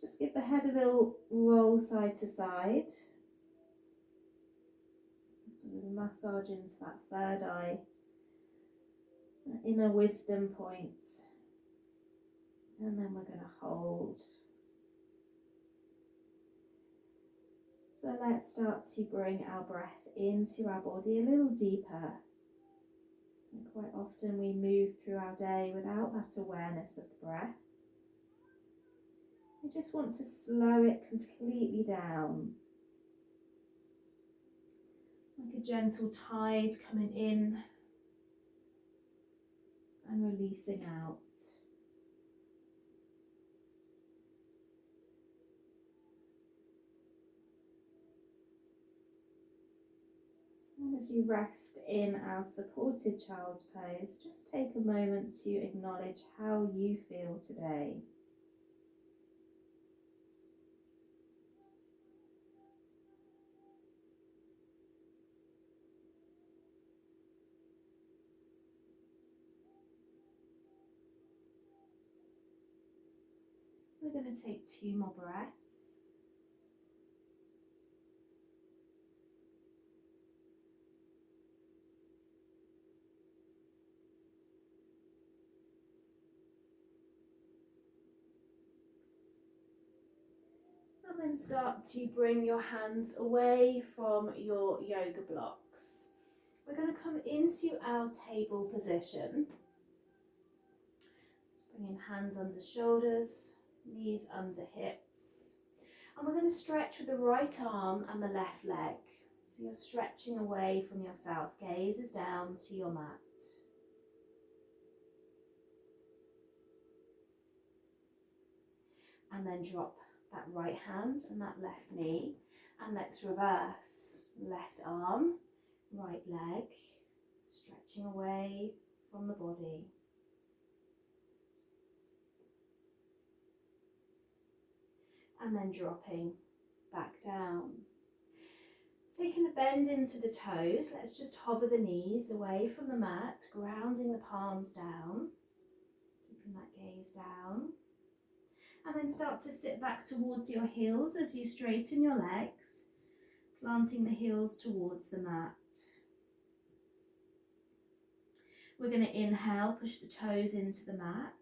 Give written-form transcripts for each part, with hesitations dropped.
Just give the head a little roll side to side. Just a little massage into that third eye, that inner wisdom point. And then we're going to hold. So let's start to bring our breath into our body a little deeper. So quite often we move through our day without that awareness of the breath. We just want to slow it completely down. Like a gentle tide coming in and releasing out. And as you rest in our supported child's pose, just take a moment to acknowledge how you feel today. We're going to take 2 more breaths. And then start to bring your hands away from your yoga blocks. We're going to come into our table position. Bringing hands under shoulders, knees under hips. And we're going to stretch with the right arm and the left leg. So you're stretching away from yourself. Gaze is down to your mat. And then drop that right hand and that left knee. And let's reverse. Left arm, right leg, stretching away from the body. And then dropping back down. Taking a bend into the toes, let's just hover the knees away from the mat, grounding the palms down, keeping that gaze down. And then start to sit back towards your heels as you straighten your legs, planting the heels towards the mat. We're going to inhale, push the toes into the mat.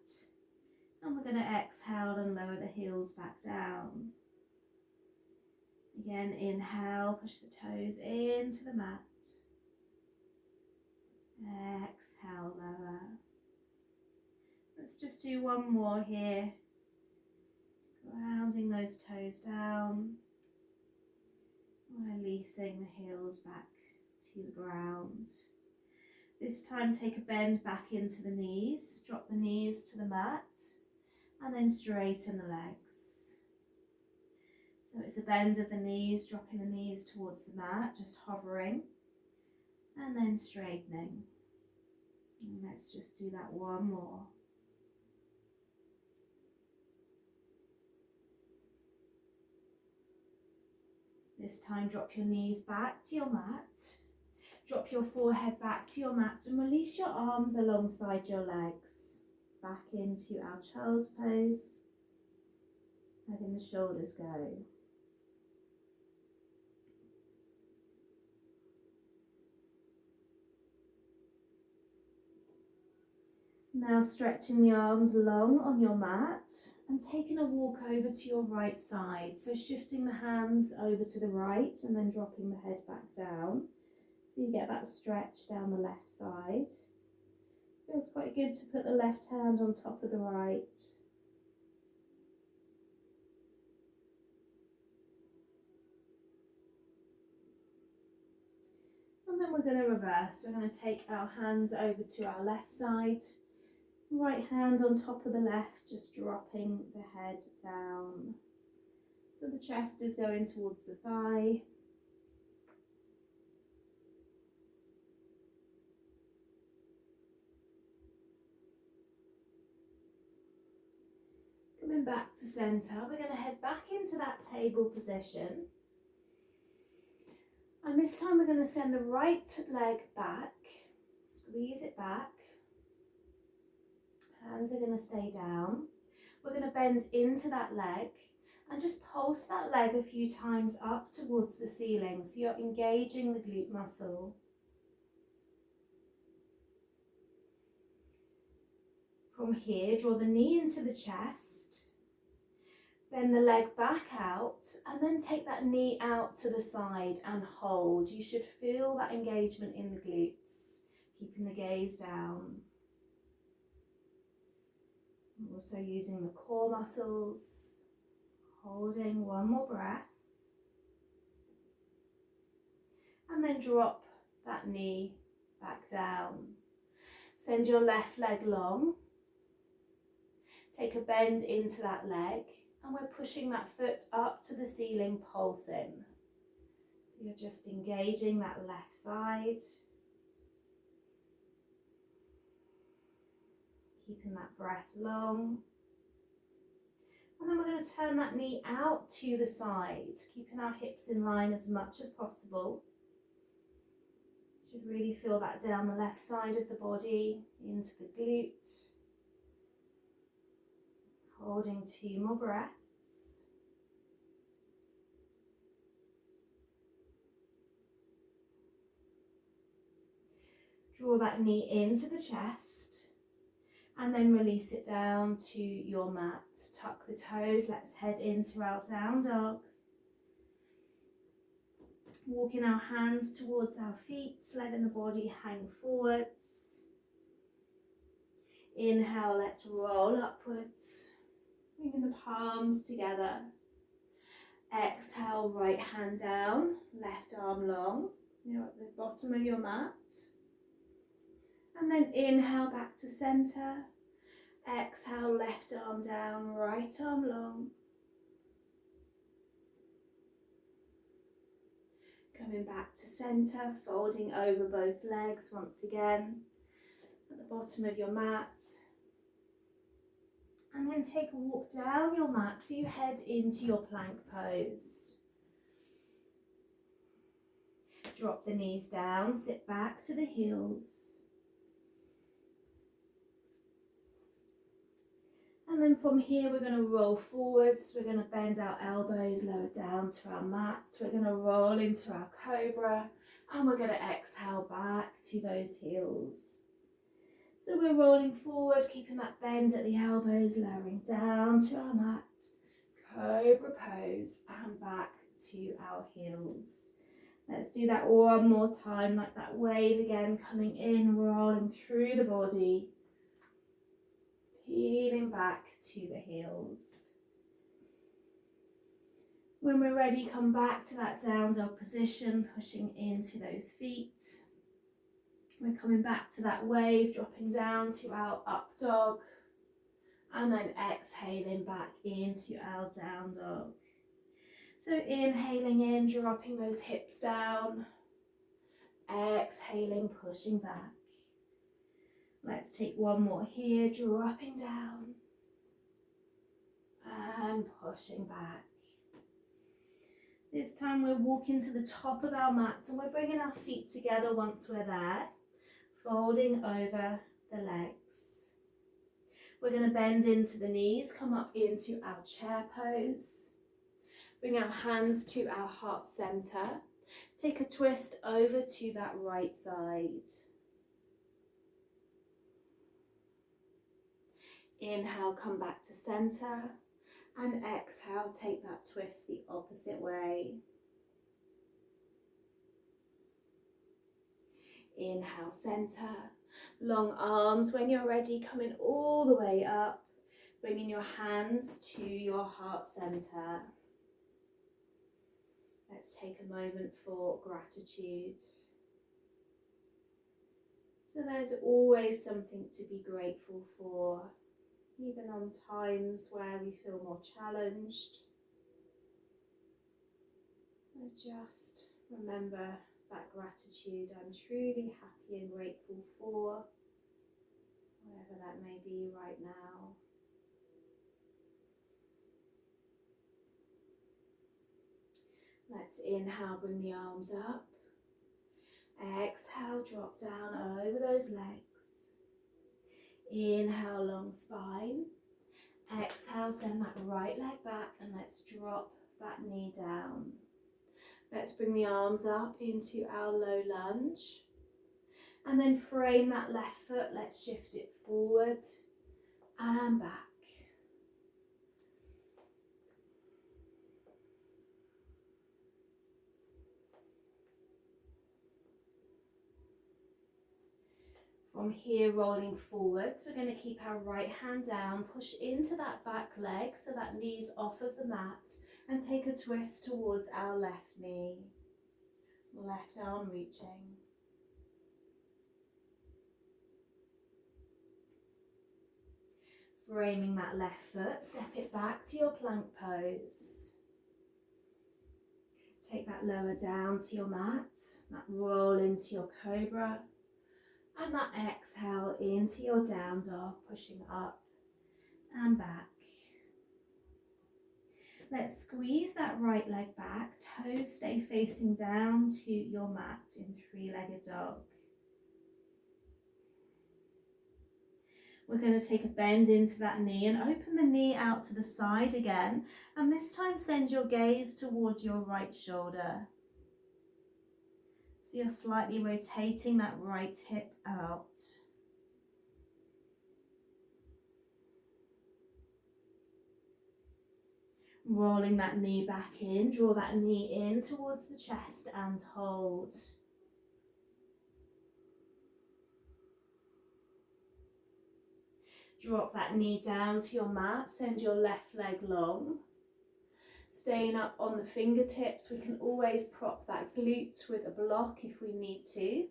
And we're going to exhale and lower the heels back down. Again, inhale, push the toes into the mat. Exhale, lower. Let's just do one more here. Grounding those toes down. Releasing the heels back to the ground. This time take a bend back into the knees. Drop the knees to the mat. And then straighten the legs. So it's a bend of the knees, dropping the knees towards the mat, just hovering, and then straightening. And let's just do that one more. This time drop your knees back to your mat, drop your forehead back to your mat and release your arms alongside your legs. Back into our child's pose, letting the shoulders go. Now stretching the arms long on your mat and taking a walk over to your right side. So shifting the hands over to the right and then dropping the head back down. So you get that stretch down the left side. Feels quite good to put the left hand on top of the right. And then we're going to reverse. We're going to take our hands over to our left side. Right hand on top of the left, just dropping the head down. So the chest is going towards the thigh. Coming back to centre, we're going to head back into that table position. And this time we're going to send the right leg back, squeeze it back. Hands are going to stay down. We're going to bend into that leg And just pulse that leg a few times up towards the ceiling, so you're engaging the glute muscle. From here, draw the knee into the chest, bend the leg back out, and then take that knee out to the side and hold. You should feel that engagement in the glutes, keeping the gaze down. Also using the core muscles, holding one more breath. And then drop that knee back down. Send your left leg long. Take a bend into that leg, and we're pushing that foot up to the ceiling, pulsing. So you're just engaging that left side. Keeping that breath long. And then we're going to turn that knee out to the side, keeping our hips in line as much as possible. Should really feel that down the left side of the body, into the glute. Holding 2 more breaths. Draw that knee into the chest and then release it down to your mat. Tuck the toes, let's head into our down dog. Walking our hands towards our feet, letting the body hang forwards. Inhale, let's roll upwards, bringing the palms together. Exhale, right hand down, left arm long. You're at the bottom of your mat. And then inhale back to center. Exhale, left arm down, right arm long. Coming back to center, folding over both legs once again at the bottom of your mat. And then take a walk down your mat so you head into your plank pose. Drop the knees down, sit back to the heels. And then from here we're going to roll forwards, we're going to bend our elbows lower down to our mat, we're going to roll into our cobra, and we're going to exhale back to those heels. So we're rolling forward, keeping that bend at the elbows, lowering down to our mat, cobra pose, and back to our heels. Let's do that one more time, like that wave again, coming in, rolling through the body. Peeling back to the heels. When we're ready, come back to that down dog position, pushing into those feet. We're coming back to that wave, dropping down to our up dog, and then exhaling back into our down dog. So inhaling in, dropping those hips down, exhaling, pushing back. Let's take one more here, dropping down and pushing back. This time we're walking to the top of our mat and we're bringing our feet together once we're there, folding over the legs. We're going to bend into the knees, come up into our chair pose. Bring our hands to our heart center. Take a twist over to that right side. Inhale, come back to center, and exhale, take that twist the opposite way. Inhale, center, long arms. When you're ready, coming all the way up, bringing your hands to your heart center. Let's take a moment for gratitude. So there's always something to be grateful for. Even on times where we feel more challenged. Just remember that gratitude. I'm truly happy and grateful for whatever that may be right now. Let's inhale, bring the arms up. Exhale, drop down over those legs. Inhale, long spine. Exhale, send that right leg back and let's drop that knee down. Let's bring the arms up into our low lunge. And then frame that left foot, let's shift it forward and back. From here, rolling forwards, we're going to keep our right hand down, push into that back leg so that knee's off of the mat, and take a twist towards our left knee. Left arm reaching. Framing that left foot, step it back to your plank pose. Take that lower down to your mat, that roll into your cobra. And that exhale into your down dog, pushing up and back. Let's squeeze that right leg back, toes stay facing down to your mat in three-legged dog. We're going to take a bend into that knee and open the knee out to the side again. And this time send your gaze towards your right shoulder. So you're slightly rotating that right hip out. Rolling that knee back in, draw that knee in towards the chest and hold. Drop that knee down to your mat, send your left leg long. Staying up on the fingertips, we can always prop that glute with a block if we need to.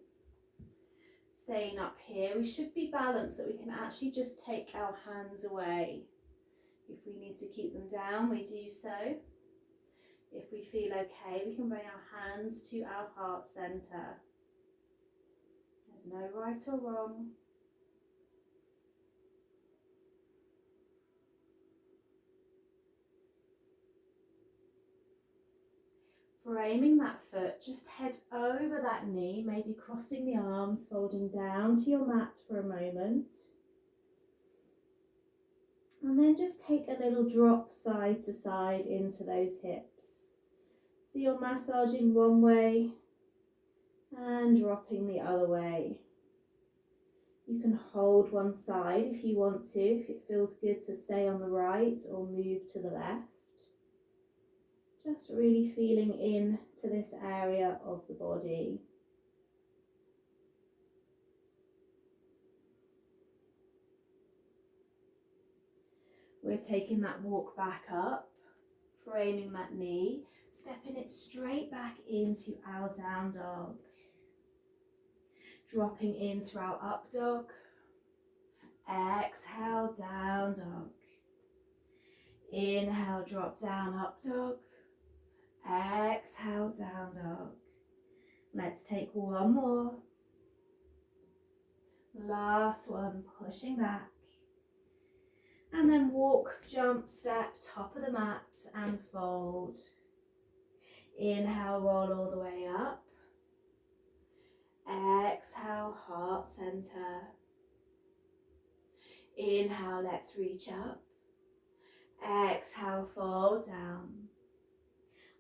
Staying up here, we should be balanced that we can actually just take our hands away. If we need to keep them down, we do so. If we feel okay, we can bring our hands to our heart center. There's no right or wrong. Framing that foot, just head over that knee, maybe crossing the arms, folding down to your mat for a moment. And then just take a little drop side to side into those hips. So you're massaging one way and dropping the other way. You can hold one side if you want to, if it feels good to stay on the right or move to the left. Just really feeling in to this area of the body. We're taking that walk back up, framing that knee, stepping it straight back into our down dog. Dropping into our up dog. Exhale, down dog. Inhale, drop down, up dog. Exhale, down dog. Let's take one more. Last one, pushing back. And then walk, jump, step, top of the mat and fold. Inhale, roll all the way up. Exhale, heart center. Inhale, let's reach up. Exhale, fold down.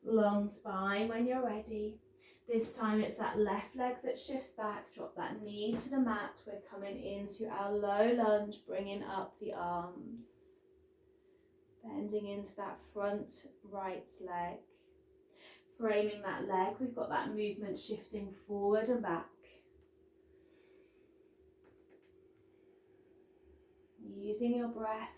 Long spine when you're ready. This time it's that left leg that shifts back. Drop that knee to the mat. We're coming into our low lunge, bringing up the arms. Bending into that front right leg. Framing that leg, we've got that movement shifting forward and back. Using your breath.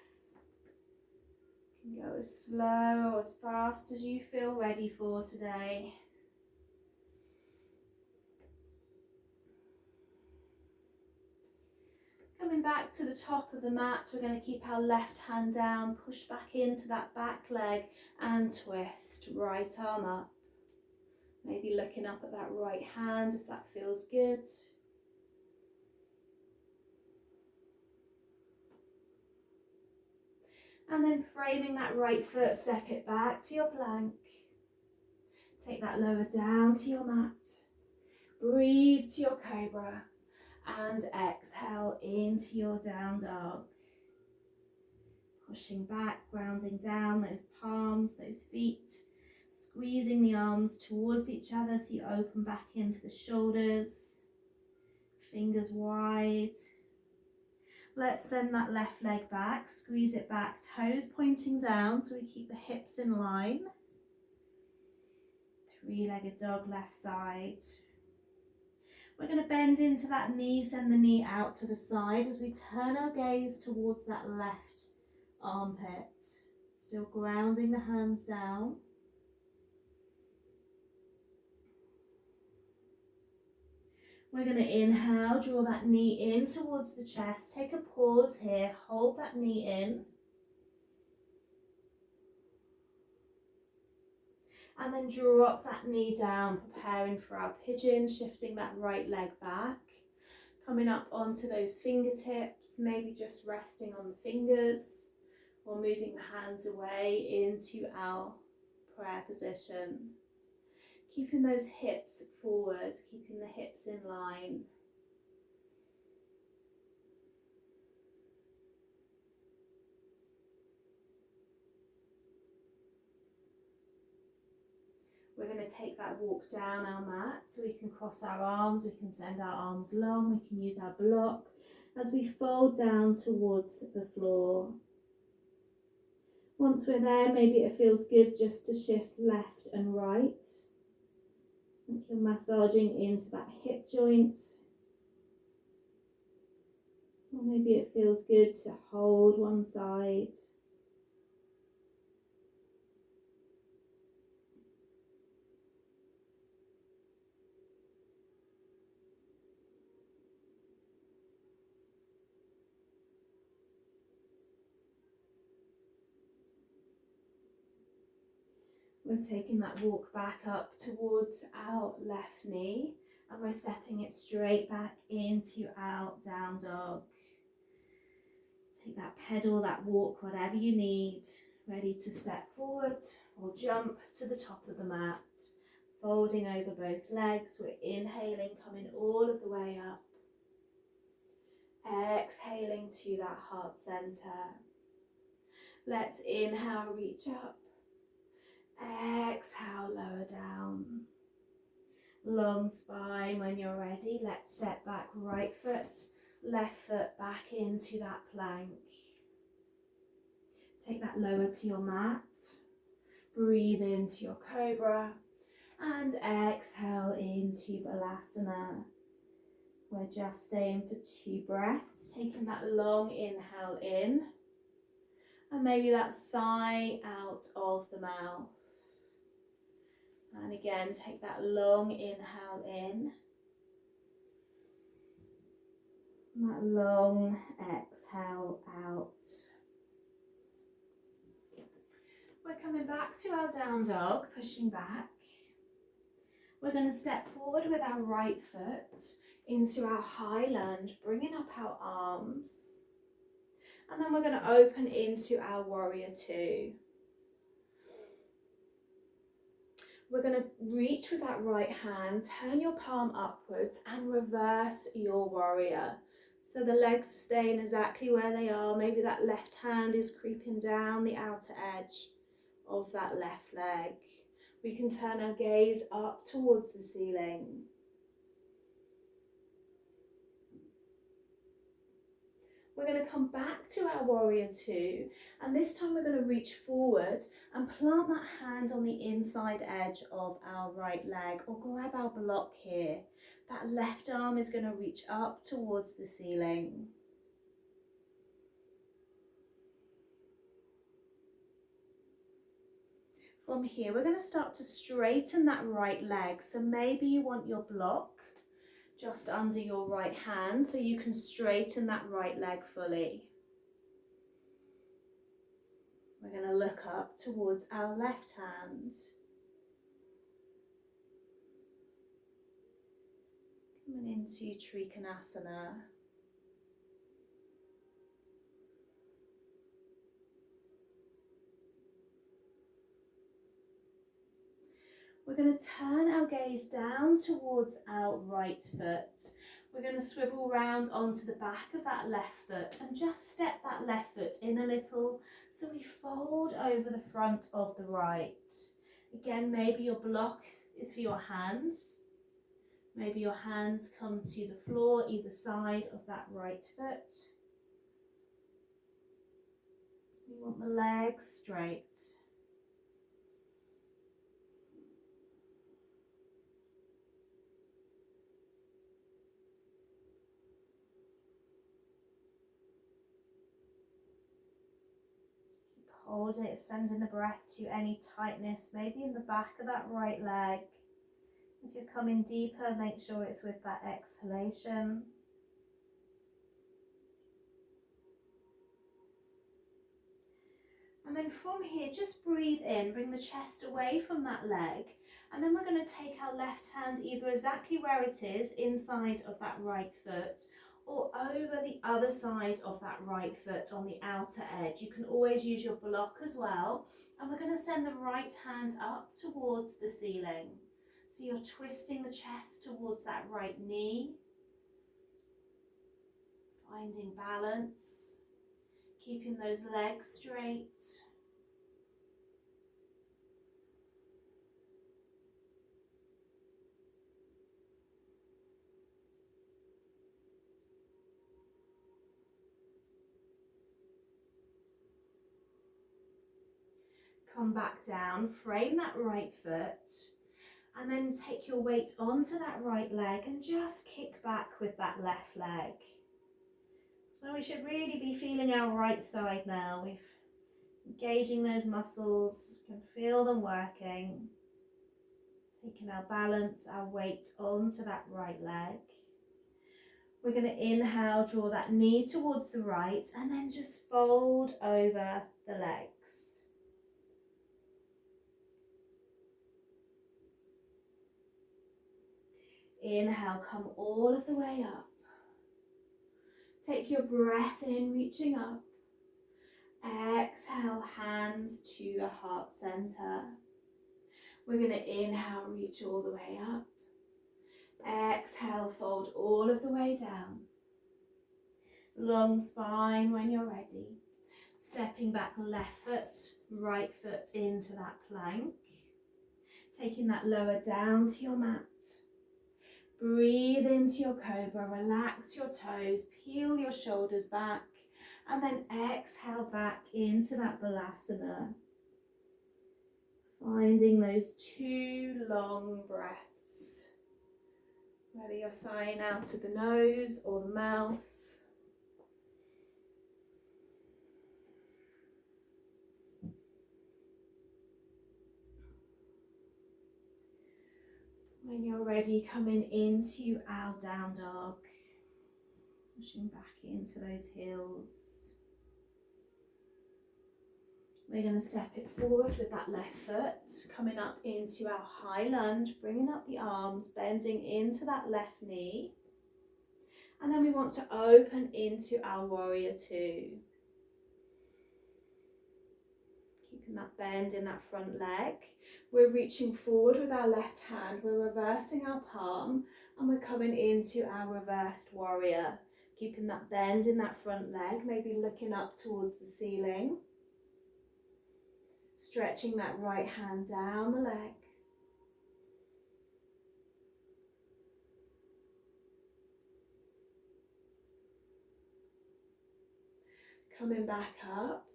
You can go as slow or as fast as you feel ready for today. Coming back to the top of the mat, we're going to keep our left hand down, push back into that back leg and twist. Right arm up. Maybe looking up at that right hand if that feels good. And then framing that right foot, step it back to your plank. Take that lower down to your mat. Breathe to your cobra. And exhale into your down dog. Pushing back, grounding down those palms, those feet, squeezing the arms towards each other so you open back into the shoulders, fingers wide. Let's send that left leg back, squeeze it back, toes pointing down so we keep the hips in line. Three-legged dog, left side. We're going to bend into that knee, send the knee out to the side as we turn our gaze towards that left armpit. Still grounding the hands down. We're going to inhale, draw that knee in towards the chest. Take a pause here, hold that knee in. And then drop that knee down, preparing for our pigeon, shifting that right leg back. Coming up onto those fingertips, maybe just resting on the fingers or moving the hands away into our prayer position. Keeping those hips forward, keeping the hips in line. We're going to take that walk down our mat so we can cross our arms, we can send our arms long, we can use our block as we fold down towards the floor. Once we're there, maybe it feels good just to shift left and right. Like you're massaging into that hip joint. Or maybe it feels good to hold one side. We're taking that walk back up towards our left knee and we're stepping it straight back into our down dog. Take that pedal, that walk, whatever you need, ready to step forward or jump to the top of the mat. Folding over both legs, we're inhaling, coming all of the way up. Exhaling to that heart center. Let's inhale, reach up. Exhale, lower down. Long spine. When you're ready, let's step back, right foot, left foot back into that plank. Take that lower to your mat. Breathe into your cobra and exhale into Balasana. We're just staying for 2 breaths, taking that long inhale in and maybe that sigh out of the mouth. And again, take that long inhale in. And that long exhale out. We're coming back to our down dog, pushing back. We're going to step forward with our right foot into our high lunge, bringing up our arms. And then we're going to open into our warrior 2. We're going to reach with that right hand, turn your palm upwards and reverse your warrior. So the legs staying exactly where they are. Maybe that left hand is creeping down the outer edge of that left leg. We can turn our gaze up towards the ceiling. We're going to come back to our warrior 2, and this time we're going to reach forward and plant that hand on the inside edge of our right leg, or grab our block here. That left arm is going to reach up towards the ceiling. From here, we're going to start to straighten that right leg. So maybe you want your block just under your right hand so you can straighten that right leg fully. We're going to look up towards our left hand. Coming into Trikonasana. We're going to turn our gaze down towards our right foot. We're going to swivel round onto the back of that left foot and just step that left foot in a little so we fold over the front of the right. Again, maybe your block is for your hands. Maybe your hands come to the floor either side of that right foot. We want the legs straight. Hold it, sending the breath to any tightness, maybe in the back of that right leg. If you're coming deeper, make sure it's with that exhalation. And then from here, just breathe in, bring the chest away from that leg. And then we're going to take our left hand either exactly where it is, inside of that right foot, or over the other side of that right foot on the outer edge. You can always use your block as well. And we're going to send the right hand up towards the ceiling. So you're twisting the chest towards that right knee, finding balance, keeping those legs straight. Come back down, frame that right foot, and then take your weight onto that right leg and just kick back with that left leg. So we should really be feeling our right side now. We've engaging those muscles, can feel them working. Taking our balance, our weight onto that right leg. We're going to inhale, draw that knee towards the right, and then just fold over the legs. Inhale, come all of the way up. Take your breath in, reaching up. Exhale, hands to the heart center. We're going to inhale, reach all the way up. Exhale, fold all of the way down. Long spine when you're ready. Stepping back left foot, right foot into that plank. Taking that lower down to your mat. Breathe into your cobra, relax your toes, peel your shoulders back, and then exhale back into that balasana. Finding those 2 long breaths, whether you're sighing out of the nose or the mouth. When you're ready, coming into our down dog, pushing back into those heels. We're going to step it forward with that left foot, coming up into our high lunge, bringing up the arms, bending into that left knee. And then we want to open into our warrior 2. Keeping that bend in that front leg. We're reaching forward with our left hand, we're reversing our palm, and we're coming into our reversed warrior. Keeping that bend in that front leg, maybe looking up towards the ceiling. Stretching that right hand down the leg. Coming back up.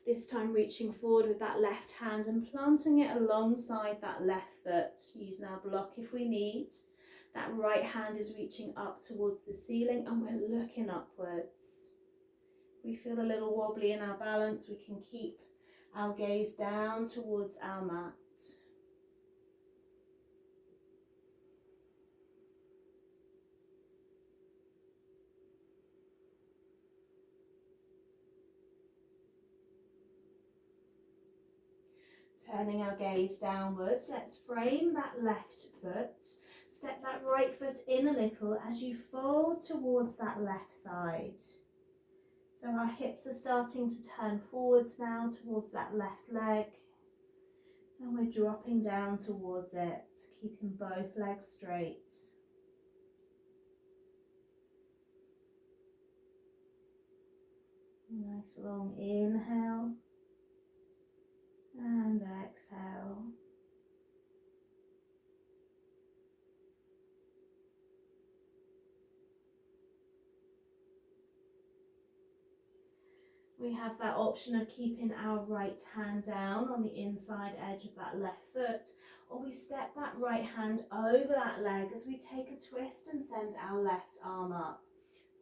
This time reaching forward with that left hand and planting it alongside that left foot. Using our block if we need. That right hand is reaching up towards the ceiling and we're looking upwards. We feel a little wobbly in our balance. We can keep our gaze down towards our mat. Turning our gaze downwards, let's frame that left foot. Step that right foot in a little as you fold towards that left side. So our hips are starting to turn forwards now towards that left leg. And we're dropping down towards it, keeping both legs straight. Nice long inhale and exhale. We have that option of keeping our right hand down on the inside edge of that left foot, or we step that right hand over that leg as we take a twist and send our left arm up.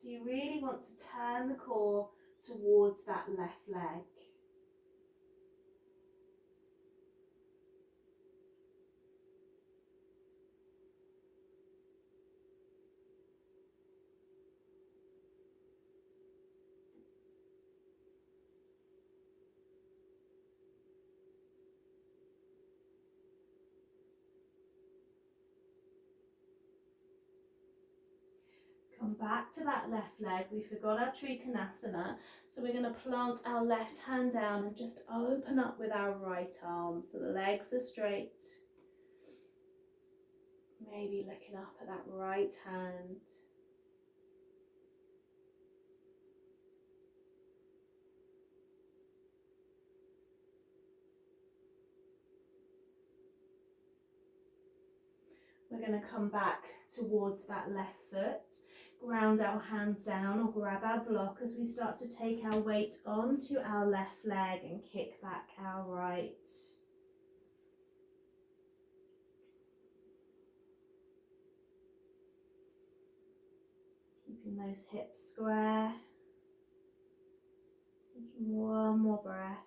So you really want to turn the core towards that left leg. Come back to that left leg. We forgot our Trikonasana, so we're going to plant our left hand down and just open up with our right arm so the legs are straight. Maybe looking up at that right hand. We're going to come back towards that left foot, ground our hands down or grab our block as we start to take our weight onto our left leg and kick back our right. Keeping those hips square. Taking one more breath.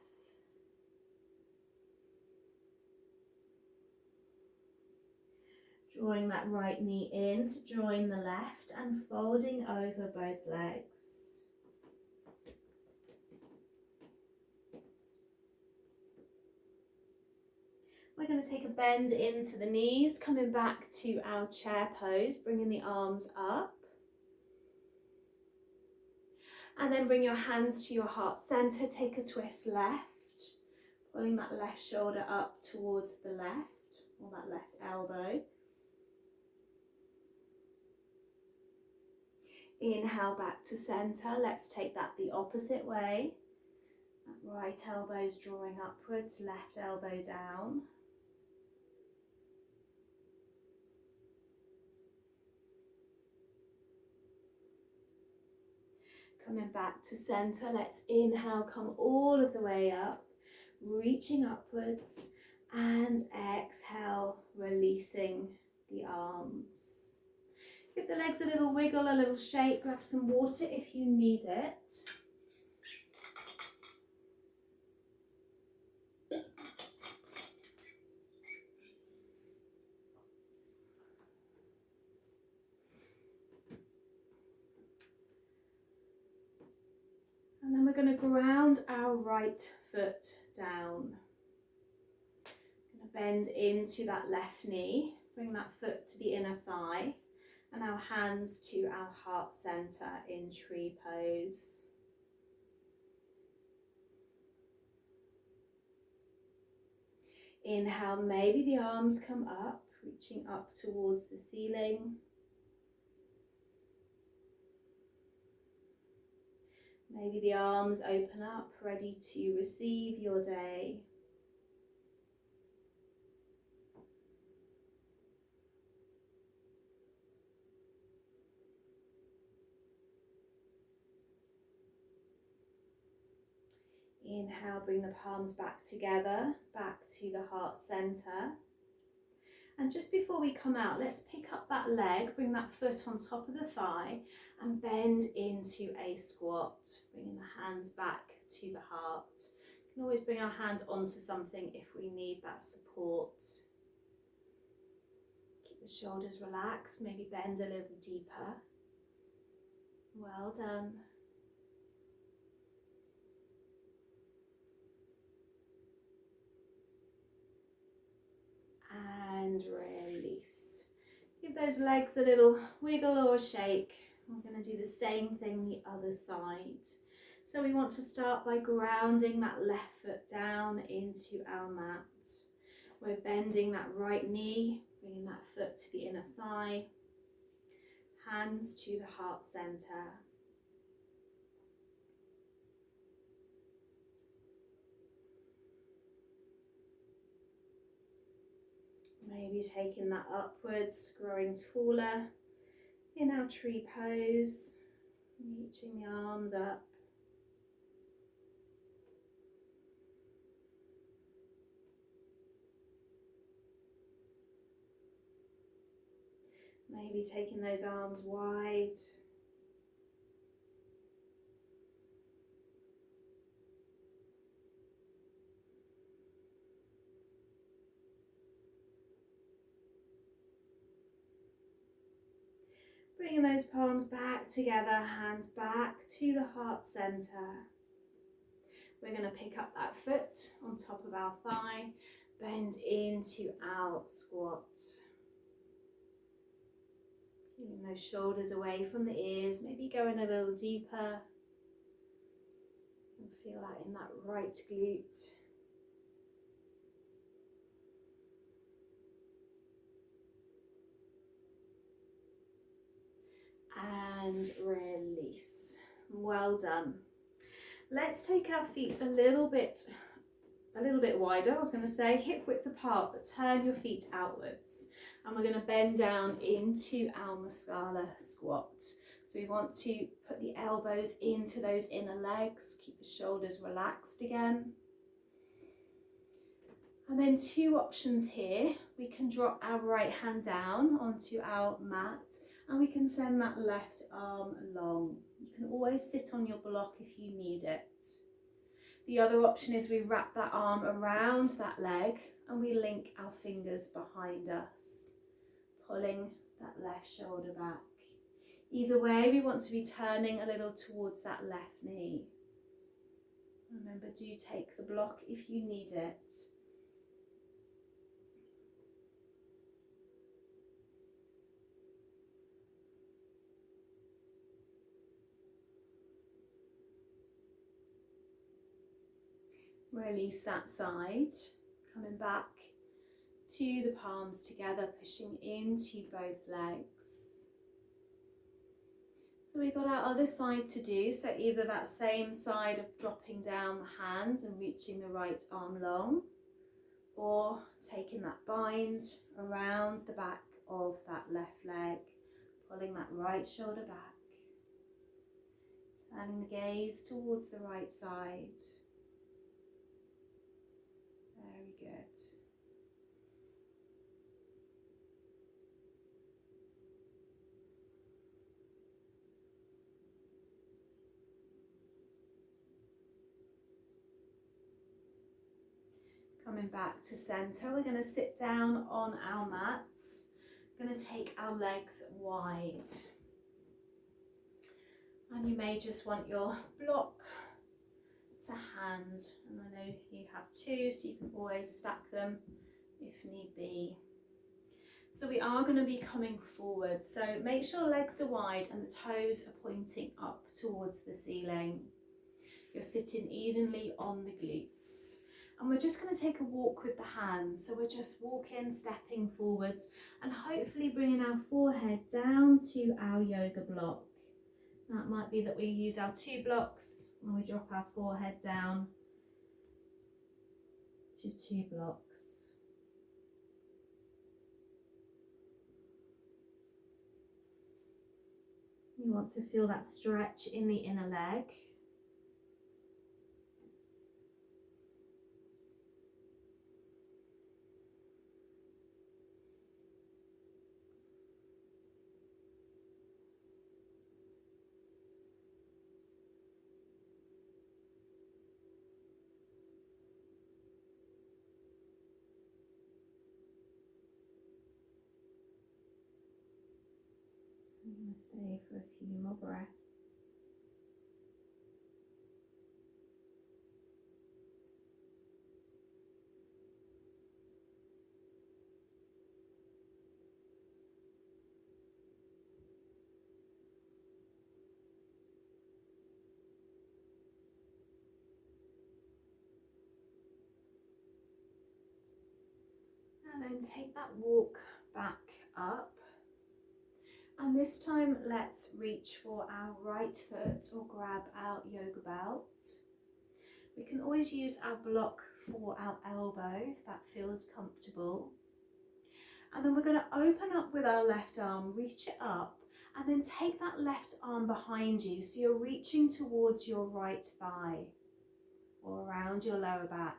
Drawing that right knee in to join the left and folding over both legs. We're going to take a bend into the knees, coming back to our chair pose, bringing the arms up. And then bring your hands to your heart center, take a twist left, pulling that left shoulder up towards the left, or that left elbow. Inhale back to center. Let's take that the opposite way. That right elbow's drawing upwards, left elbow down. Coming back to center. Let's inhale, come all of the way up, reaching upwards, and exhale, releasing the arms. Give the legs a little wiggle, a little shake, grab some water if you need it. And then we're going to ground our right foot down. Going to bend into that left knee, bring that foot to the inner thigh, and our hands to our heart center in tree pose. Inhale, maybe the arms come up, reaching up towards the ceiling. Maybe the arms open up, ready to receive your day. Inhale, bring the palms back together, back to the heart center. And just before we come out, let's pick up that leg, bring that foot on top of the thigh and bend into a squat, bringing the hands back to the heart. You can always bring our hand onto something if we need that support. Keep the shoulders relaxed, maybe bend a little deeper. Well done. And release. Give those legs a little wiggle or shake. We're going to do the same thing the other side. So we want to start by grounding that left foot down into our mat. We're bending that right knee, bringing that foot to the inner thigh, hands to the heart center. Maybe taking that upwards, growing taller in our tree pose, reaching the arms up. Maybe taking those arms wide. Bringing those palms back together, hands back to the heart center. We're going to pick up that foot on top of our thigh, bend into our squat. Feeling those shoulders away from the ears, maybe going a little deeper. And feel that in that right glute. And release. Well done. Let's take our feet a little bit wider. I was going to say hip width apart, but turn your feet outwards. And we're going to bend down into our Muscala squat. So we want to put the elbows into those inner legs, keep the shoulders relaxed again. And then two options here. We can drop our right hand down onto our mat and we can send that left arm long. You can always sit on your block if you need it. The other option is we wrap that arm around that leg and we link our fingers behind us, pulling that left shoulder back. Either way, we want to be turning a little towards that left knee. Remember, do take the block if you need it. Release that side, coming back to the palms together, pushing into both legs. So we've got our other side to do, so either that same side of dropping down the hand and reaching the right arm long, or taking that bind around the back of that left leg, pulling that right shoulder back, turning the gaze towards the right side. Very good. Coming back to center, we're going to sit down on our mats. We're going to take our legs wide. And you may just want your block to hand. And I know you have two, so you can always stack them if need be. So we are going to be coming forward. So make sure legs are wide and the toes are pointing up towards the ceiling. You're sitting evenly on the glutes. And we're just going to take a walk with the hands. So we're just walking, stepping forwards and hopefully bringing our forehead down to our yoga block. That might be that we use our 2 blocks and we drop our forehead down to 2 blocks. You want to feel that stretch in the inner leg. I'm going to stay for a few more breaths. And then take that walk back up. And this time let's reach for our right foot or grab our yoga belt. We can always use our block for our elbow if that feels comfortable. And then we're going to open up with our left arm, reach it up, and then take that left arm behind you. So you're reaching towards your right thigh or around your lower back.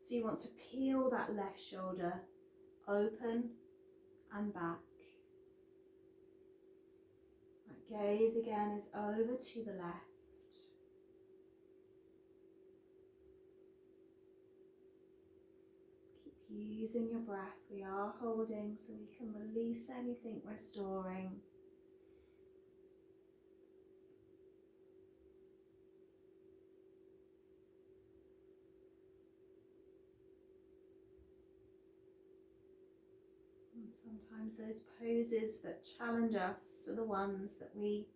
So you want to peel that left shoulder open and back. That gaze again is over to the left. Keep using your breath. We are holding so we can release anything we're storing. And sometimes those poses that challenge us are the ones that we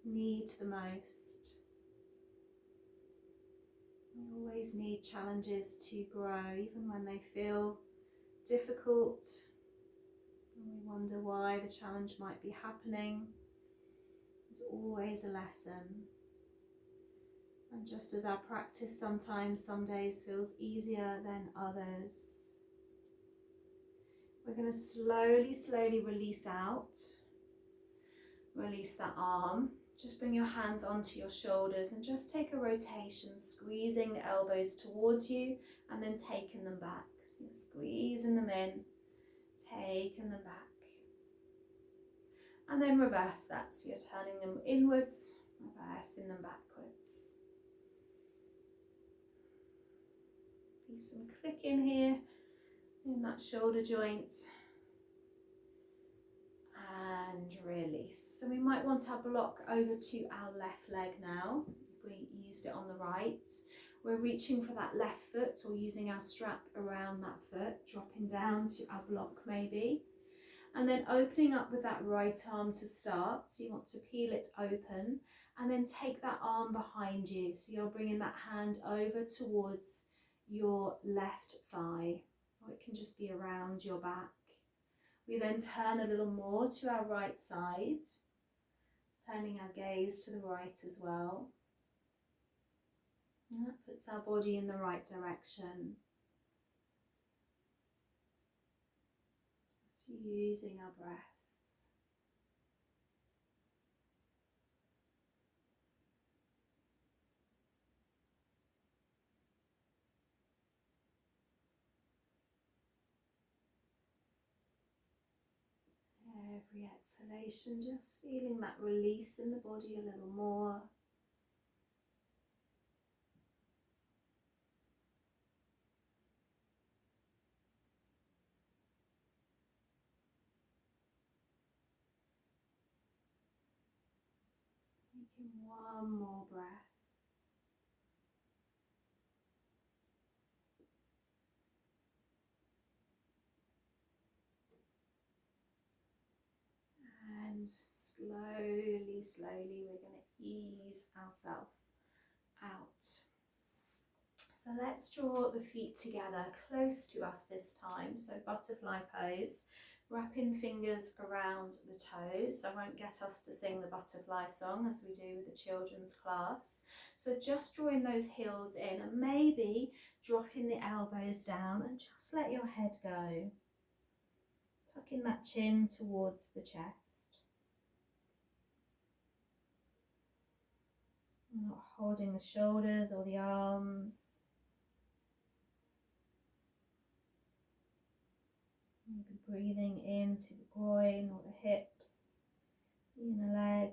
need the most. We always need challenges to grow, even when they feel difficult and we wonder why the challenge might be happening. There's always a lesson. And just as our practice sometimes, some days feels easier than others, we're going to slowly release out. Release that arm. Just bring your hands onto your shoulders and just take a rotation, squeezing the elbows towards you and then taking them back. So you're squeezing them in, taking them back. And then reverse that. So you're turning them inwards, reversing them backwards. Be some clicking here in that shoulder joint. And release. So we might want our block over to our left leg now. If we used it on the right, we're reaching for that left foot or using our strap around that foot, dropping down to our block maybe. And then opening up with that right arm to start. So you want to peel it open and then take that arm behind you. So you're bringing that hand over towards your left thigh, or it can just be around your back. We then turn a little more to our right side, turning our gaze to the right as well. And that puts our body in the right direction. Just using our breath. Every exhalation, just feeling that release in the body a little more. Taking one more breath. And slowly, we're going to ease ourselves out. So let's draw the feet together close to us this time. So butterfly pose, wrapping fingers around the toes. I won't get us to sing the butterfly song as we do with the children's class. So just drawing those heels in and maybe dropping the elbows down and just let your head go. Tucking that chin towards the chest. Not holding the shoulders or the arms. Maybe breathing into the groin or the hips, in the leg.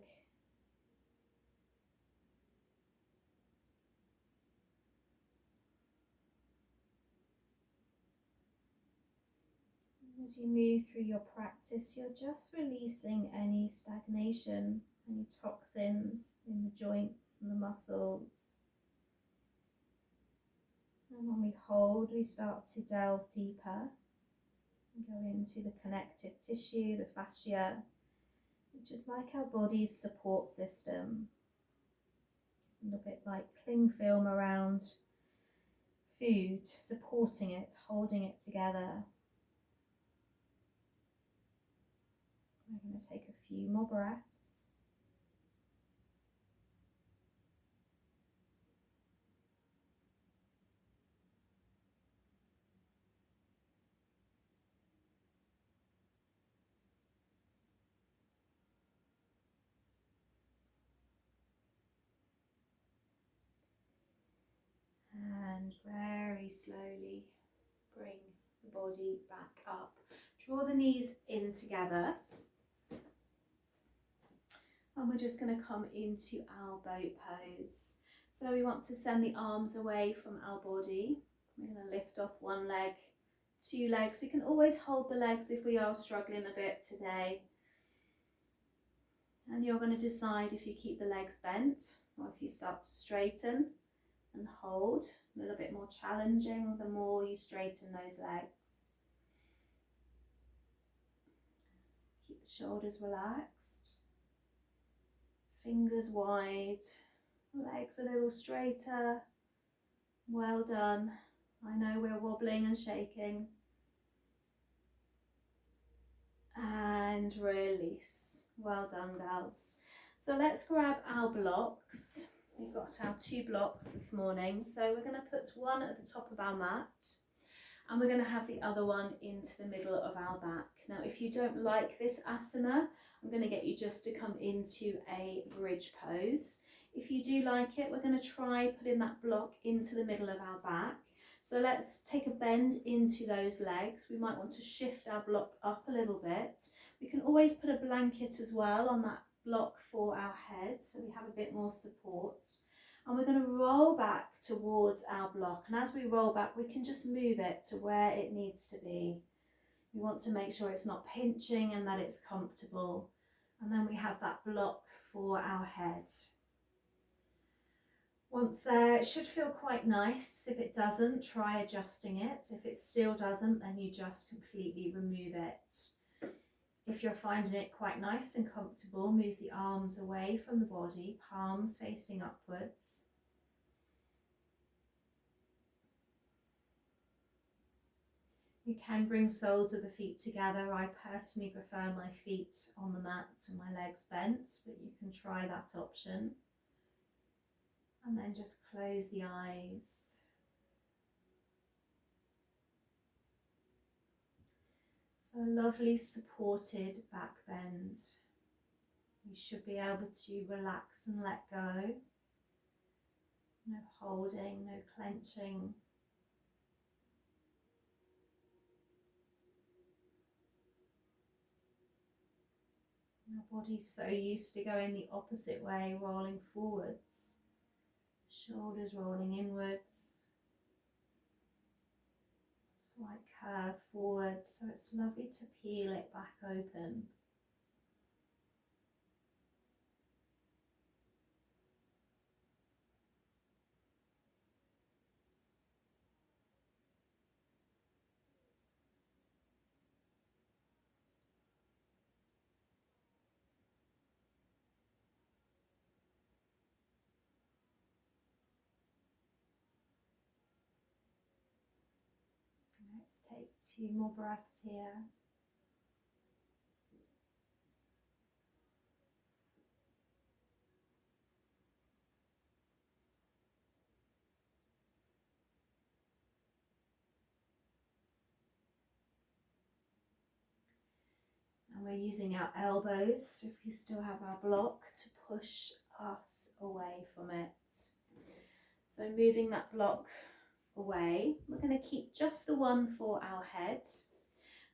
As you move through your practice, you're just releasing any stagnation, any toxins in the joints and the muscles. And when we hold, we start to delve deeper and go into the connective tissue, the fascia, which is like our body's support system. A little bit like cling film around food, supporting it, holding it together. We're going to take a few more breaths. And very slowly bring the body back up. Draw the knees in together. And we're just going to come into our boat pose. So we want to send the arms away from our body. We're going to lift off one leg, two legs. We can always hold the legs if we are struggling a bit today. And you're going to decide if you keep the legs bent or if you start to straighten and hold. A little bit more challenging the more you straighten those legs. Keep the shoulders relaxed. Fingers wide, legs a little straighter. Well done. I know we're wobbling and shaking. And release. Well done, girls. So let's grab our blocks. We've got our 2 blocks this morning. So we're going to put one at the top of our mat and we're going to have the other one into the middle of our back. Now, if you don't like this asana, I'm going to get you just to come into a bridge pose. If you do like it, we're going to try putting that block into the middle of our back. So let's take a bend into those legs. We might want to shift our block up a little bit. We can always put a blanket as well on that block for our head, so we have a bit more support. And we're going to roll back towards our block. And as we roll back, we can just move it to where it needs to be. We want to make sure it's not pinching and that it's comfortable. And then we have that block for our head. Once there, it should feel quite nice. If it doesn't, try adjusting it. If it still doesn't, then you just completely remove it. If you're finding it quite nice and comfortable, move the arms away from the body, palms facing upwards. You can bring soles of the feet together. I personally prefer my feet on the mat and my legs bent, but you can try that option. And then just close the eyes. So a lovely supported back bend. You should be able to relax and let go. No holding, no clenching. Our body's so used to going the opposite way, rolling forwards. Shoulders rolling inwards. Slight curve forwards, so it's lovely to peel it back open. Let's take 2 more breaths here. And we're using our elbows, if we still have our block, to push us away from it. So moving that block away, we're going to keep just the one for our head.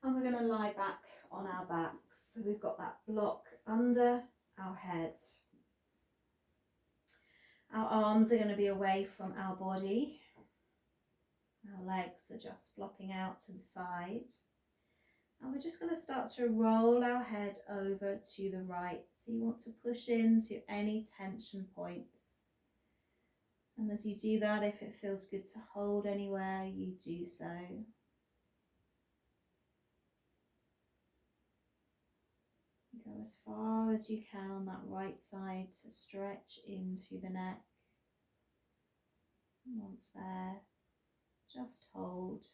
And we're going to lie back on our backs. So we've got that block under our head. Our arms are going to be away from our body. Our legs are just flopping out to the side. And we're just going to start to roll our head over to the right. So you want to push into any tension points. And as you do that, if it feels good to hold anywhere, you do so. Go as far as you can on that right side to stretch into the neck. And once there, just hold.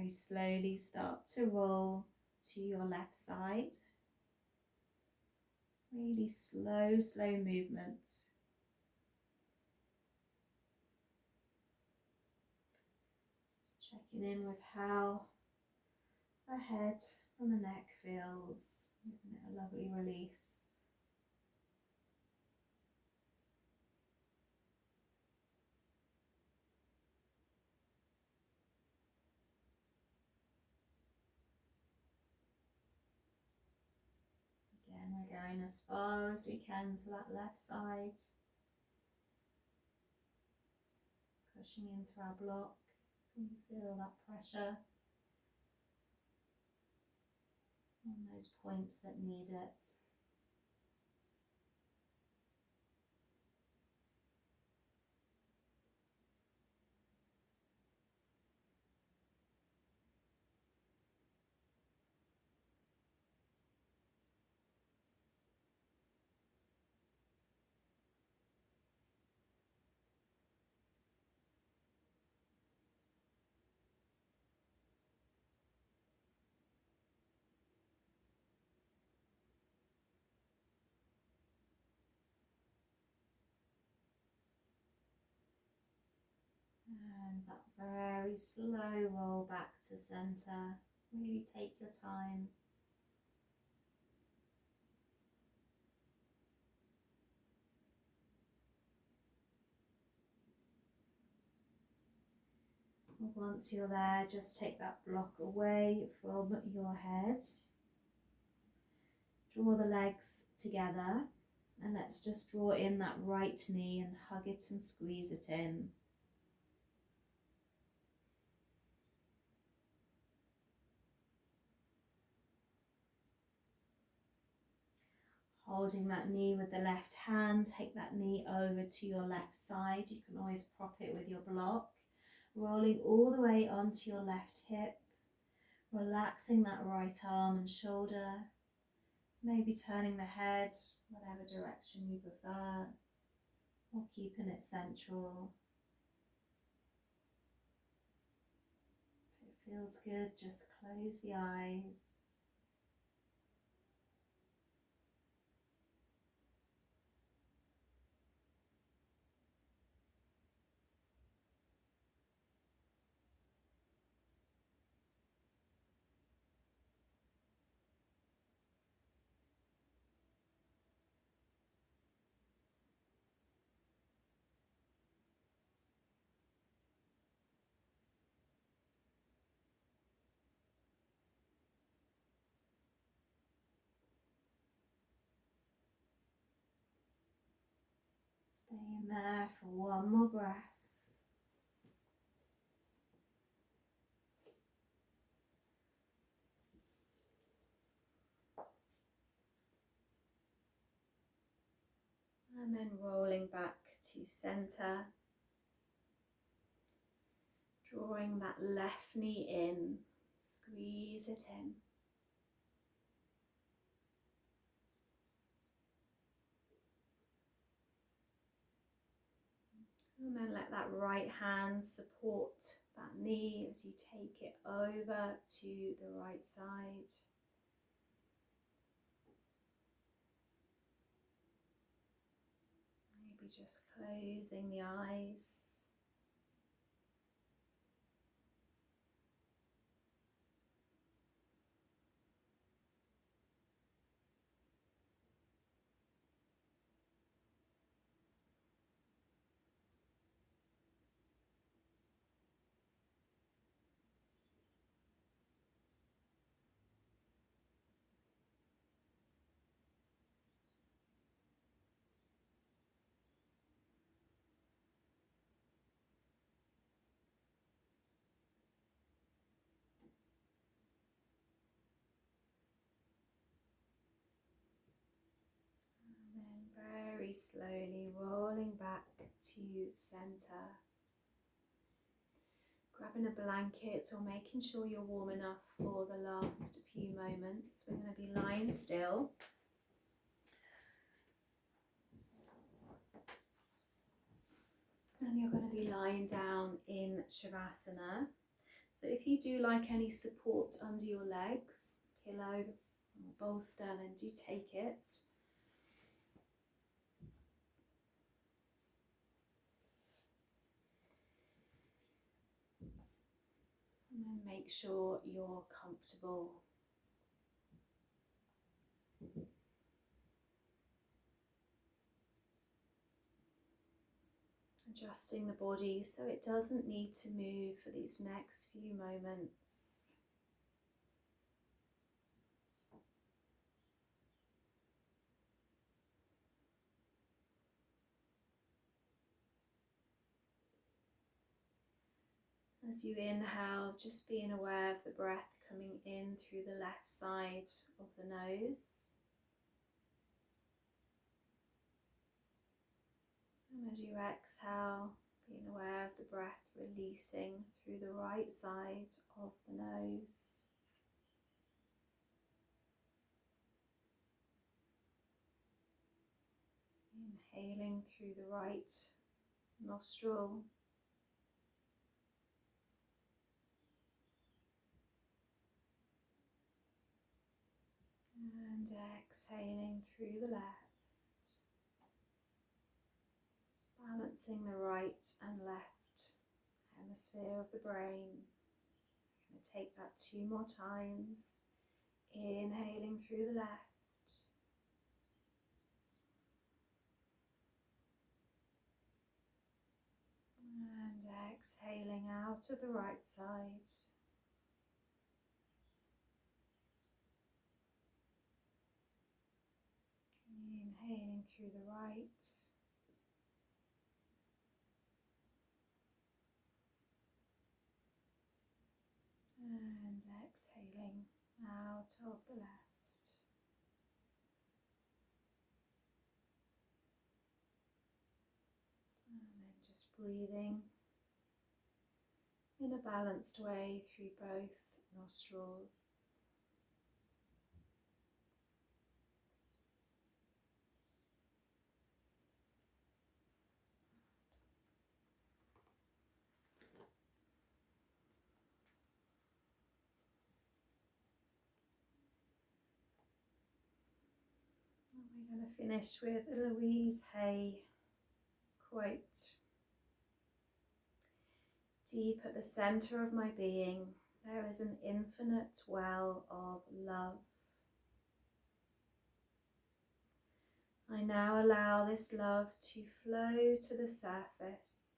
very slowly start to roll to your left side. Really slow, slow movement. Just checking in with how the head and the neck feels, giving it a lovely release. Again, we're going as far as we can to that left side, pushing into our block so you feel that pressure on those points that need it. And that very slow roll back to center. Really take your time. Once you're there, just take that block away from your head. Draw the legs together and let's just draw in that right knee and hug it and squeeze it in. Holding that knee with the left hand, take that knee over to your left side. You can always prop it with your block. Rolling all the way onto your left hip, relaxing that right arm and shoulder, maybe turning the head whatever direction you prefer, or keeping it central. If it feels good, just close the eyes. Stay in there for one more breath. And then rolling back to center. Drawing that left knee in, squeeze it in. And then let that right hand support that knee as you take it over to the right side. Maybe just closing the eyes. And then very slowly rolling back to center. Grabbing a blanket or making sure you're warm enough for the last few moments. We're going to be lying still. And you're going to be lying down in Shavasana. So if you do like any support under your legs, pillow or bolster, then do take it. And then make sure you're comfortable. Adjusting the body so it doesn't need to move for these next few moments. As you inhale, just being aware of the breath coming in through the left side of the nose. And as you exhale, being aware of the breath releasing through the right side of the nose. Inhaling through the right nostril. And exhaling through the left. Just balancing the right and left hemisphere of the brain. I'm going to take that 2 more times. Inhaling through the left. And exhaling out of the right side. Inhaling through the right. And exhaling out of the left. And then just breathing in a balanced way through both nostrils. And we're going to finish with a Louise Hay quote. Deep at the center of my being, there is an infinite well of love. I now allow this love to flow to the surface.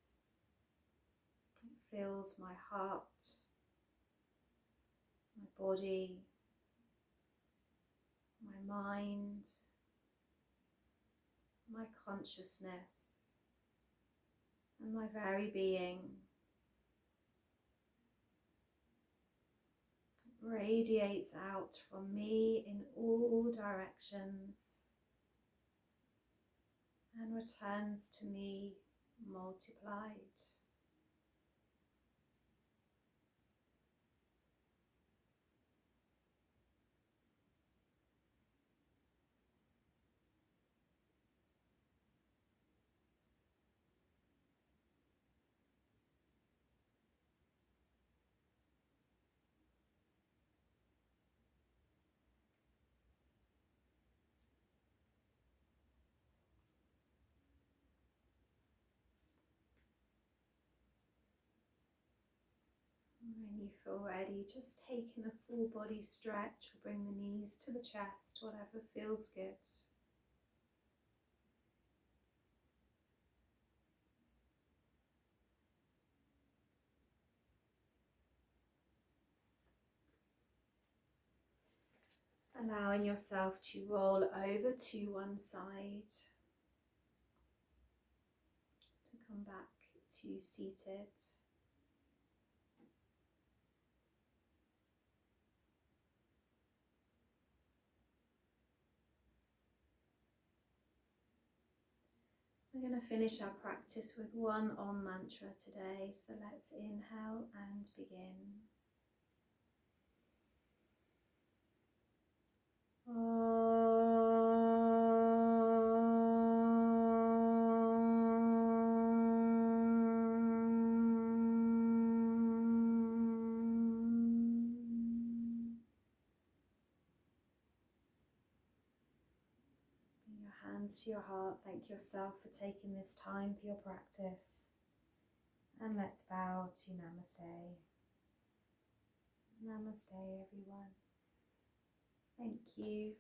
It fills my heart, my body, my mind, my consciousness, and my very being. It radiates out from me in all directions and returns to me multiplied. When you feel ready, just taking a full body stretch or bring the knees to the chest, whatever feels good. Allowing yourself to roll over to one side, to come back to seated. We're going to finish our practice with one Om mantra today, so let's inhale and begin. your hands to your heart. Thank yourself for taking this time for your practice. And let's bow to Namaste. Namaste, everyone. Thank you